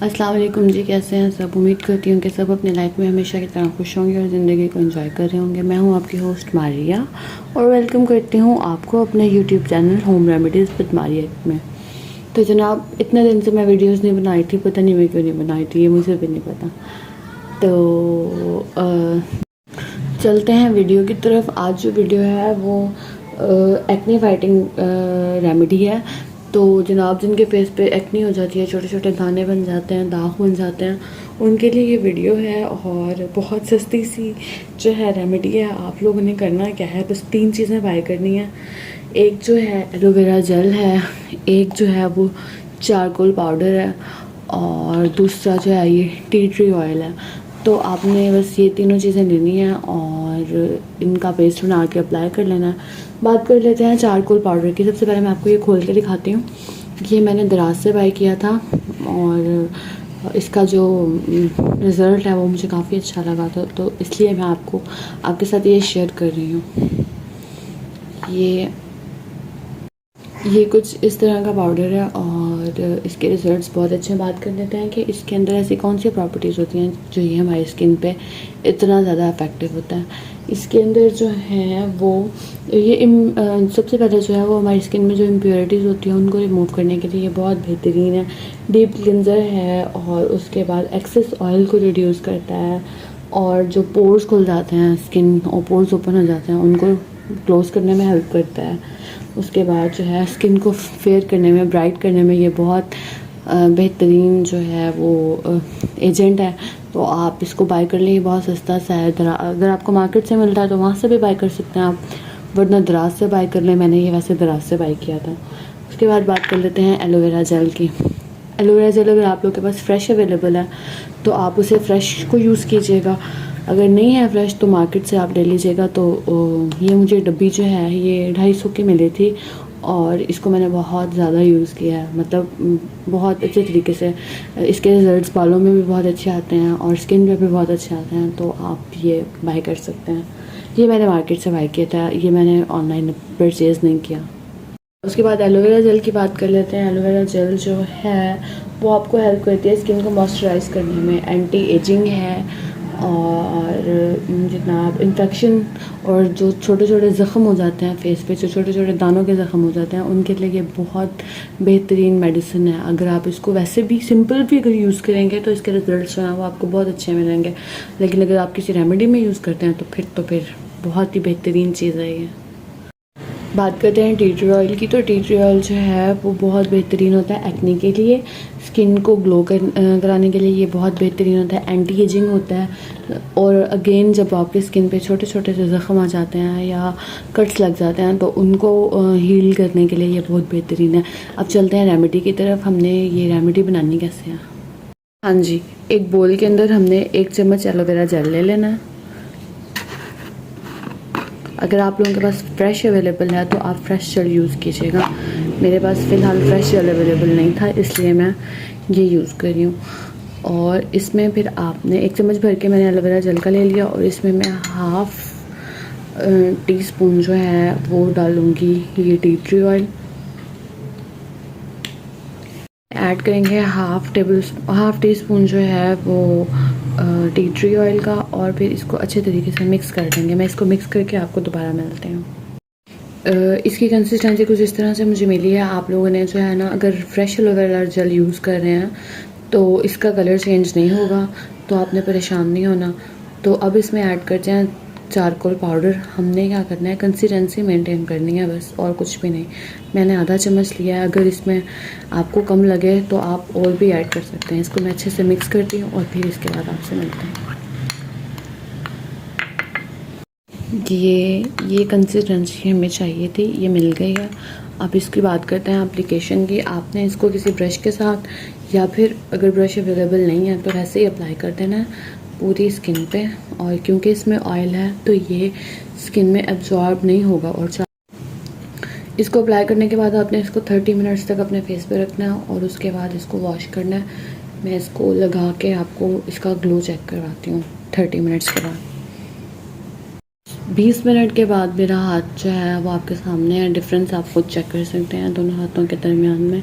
अस्सलाम वालेकुम जी, कैसे हैं सब। उम्मीद करती हूँ कि सब अपनी लाइफ में हमेशा की तरह खुश होंगे और ज़िंदगी को एंजॉय कर रहे होंगे। मैं हूँ आपकी होस्ट मारिया और वेलकम करती हूँ आपको अपने YouTube channel home remedies with Maria में। तो जनाब, इतने दिन से मैं वीडियोस नहीं बनाई थी, पता नहीं मैं क्यों नहीं बनाई थी, ये मुझे भी नहीं पता। तो चलते हैं वीडियो की तरफ। आज जो वीडियो है वो एक्ने फाइटिंग रेमेडी है। तो जनाब, जिनके फेस पे एक्नी हो जाती है, छोटे छोटे दाने बन जाते हैं, दाग बन जाते हैं, उनके लिए ये वीडियो है। और बहुत सस्ती सी जो है रेमेडी है। आप लोगों ने करना क्या है, बस 3 चीज़ें बाय करनी है। एक जो है एलोवेरा जेल है, एक जो है वो चारकोल पाउडर है, और दूसरा जो है ये टी ट्री ऑयल है। तो आपने बस ये तीनों चीज़ें लेनी है और इनका पेस्ट बना के अप्लाई कर लेना है। बात कर लेते हैं चारकोल पाउडर की। सबसे पहले मैं आपको ये खोल के दिखाती हूँ। ये मैंने दराज से बाय किया था और इसका जो रिज़ल्ट है वो मुझे काफ़ी अच्छा लगा था, तो इसलिए मैं आपके साथ ये शेयर कर रही हूँ। ये कुछ इस तरह का पाउडर है और इसके रिज़ल्ट्स बहुत अच्छे हैं। बात कर लेते हैं कि इसके अंदर ऐसी कौन सी प्रॉपर्टीज़ होती हैं जो ये हमारी स्किन पे इतना ज़्यादा इफ़ेक्टिव होता है। इसके अंदर जो है वो सबसे पहले जो है वो हमारी स्किन में जो इम्प्योरिटीज़ होती हैं उनको रिमूव करने के लिए ये बहुत बेहतरीन है। डीप क्लिनज़र है और उसके बाद एक्सेस ऑयल को रिड्यूस करता है, और जो पोर्स खुल जाते हैं, स्किन और पोर्स ओपन हो जाते हैं, उनको क्लोज़ करने में हेल्प करता है। उसके बाद जो है स्किन को फेयर करने में, ब्राइट करने में ये बहुत बेहतरीन जो है वो एजेंट है। तो आप इसको बाय कर लें, बहुत सस्ता सा है। अगर आपको मार्केट से मिलता है तो वहाँ से भी बाय कर सकते हैं आप, वरना दराज से बाय कर लें। मैंने ये वैसे दराज से बाय किया था। उसके बाद बात कर लेते हैं एलोवेरा जेल की। एलोवेरा जेल अगर आप लोग के पास फ्रेश अवेलेबल है तो आप उसे फ्रेश को यूज़ कीजिएगा। अगर नहीं है फ्रेश तो मार्केट से आप ले लीजिएगा। तो ये मुझे डब्बी जो है ये 250 की मिली थी और इसको मैंने बहुत ज़्यादा यूज़ किया है, मतलब बहुत अच्छे तरीके से। इसके रिजल्ट्स बालों में भी बहुत अच्छे आते हैं और स्किन पे भी बहुत अच्छे आते हैं, तो आप ये बाय कर सकते हैं। ये मैंने मार्केट से बाय किया था, ये मैंने ऑनलाइन परचेज़ नहीं किया। उसके बाद एलोवेरा जेल की बात कर लेते हैं। एलोवेरा जेल जो है वो आपको हेल्प करती है स्किन को मॉइस्चराइज़ करने में, एंटी एजिंग है। और जनाब, इन्फेक्शन और जो छोटे छोटे ज़ख़म हो जाते हैं फेस पे, जो छोटे छोटे दानों के ज़ख़म हो जाते हैं, उनके लिए ये बहुत बेहतरीन मेडिसिन है। अगर आप इसको वैसे भी सिंपल भी अगर यूज़ करेंगे तो इसके रिजल्ट्स जो हैं वो आपको बहुत अच्छे मिलेंगे। लेकिन अगर आप किसी रेमेडी में यूज़ करते हैं तो फिर बहुत ही बेहतरीन चीज़ है ये। बात करते हैं टी ट्री ऑयल की। तो टी ट्री ऑयल जो है वो बहुत बेहतरीन होता है एक्ने के लिए, स्किन को ग्लो कराने के लिए ये बहुत बेहतरीन होता है, एंटी एजिंग होता है। और अगेन, जब आपकी स्किन पे छोटे छोटे से ज़ख़म आ जाते हैं या कट्स लग जाते हैं तो उनको हील करने के लिए ये बहुत बेहतरीन है। अब चलते हैं रेमेडी की तरफ। हमने ये रेमेडी बनानी कैसे है। हाँ जी, एक बोल के अंदर हमने 1 चम्मच एलोवेरा जेल ले लेना है। अगर आप लोगों के पास फ्रेश अवेलेबल है तो आप फ्रेश जेल यूज़ कीजिएगा। मेरे पास फ़िलहाल फ्रेश जेल अवेलेबल नहीं था, इसलिए मैं ये यूज़ कर रही हूँ। और इसमें फिर आपने 1 चम्मच भर के मैंने एलोवेरा जेल का ले लिया और इसमें मैं हाफ़ टी स्पून जो है वो डालूँगी ये टी ट्री ऑयल। ऐड करेंगे हाफ़ टी स्पून जो है वो टी ट्री ऑयल का, और फिर इसको अच्छे तरीके से मिक्स कर देंगे। मैं इसको मिक्स करके आपको दोबारा मिलते हैं। इसकी कंसिस्टेंसी कुछ इस तरह से मुझे मिली है। आप लोगों ने जो है ना, अगर फ्रेश एलोवेरा जेल यूज़ कर रहे हैं तो इसका कलर चेंज नहीं होगा, तो आपने परेशान नहीं होना। तो अब इसमें ऐड करते हैं चारकोल पाउडर। हमने क्या करना है, कंसिस्टेंसी मेंटेन करनी है बस, और कुछ भी नहीं। मैंने आधा चम्मच लिया है, अगर इसमें आपको कम लगे तो आप और भी ऐड कर सकते हैं। इसको मैं अच्छे से मिक्स करती हूँ और फिर इसके बाद आपसे मिलते हैं। ये कंसिस्टेंसी हमें चाहिए थी, ये मिल गई है। अब इसकी बात करते हैं एप्लीकेशन की। आपने इसको किसी ब्रश के साथ, या फिर अगर ब्रश अवेलेबल नहीं है तो वैसे ही अप्लाई कर देना है पूरी स्किन पे। और क्योंकि इसमें ऑयल है तो ये स्किन में एब्जॉर्ब नहीं होगा। और इसको अप्लाई करने के बाद आपने इसको 30 मिनट्स तक अपने फेस पे रखना है और उसके बाद इसको वॉश करना है। मैं इसको लगा के आपको इसका ग्लो चेक करवाती हूँ 30 मिनट्स के बाद। 20 मिनट के बाद मेरा हाथ जो है वो आपके सामने है। डिफरेंस आप खुद चेक कर सकते हैं दोनों हाथों के दरमियान में।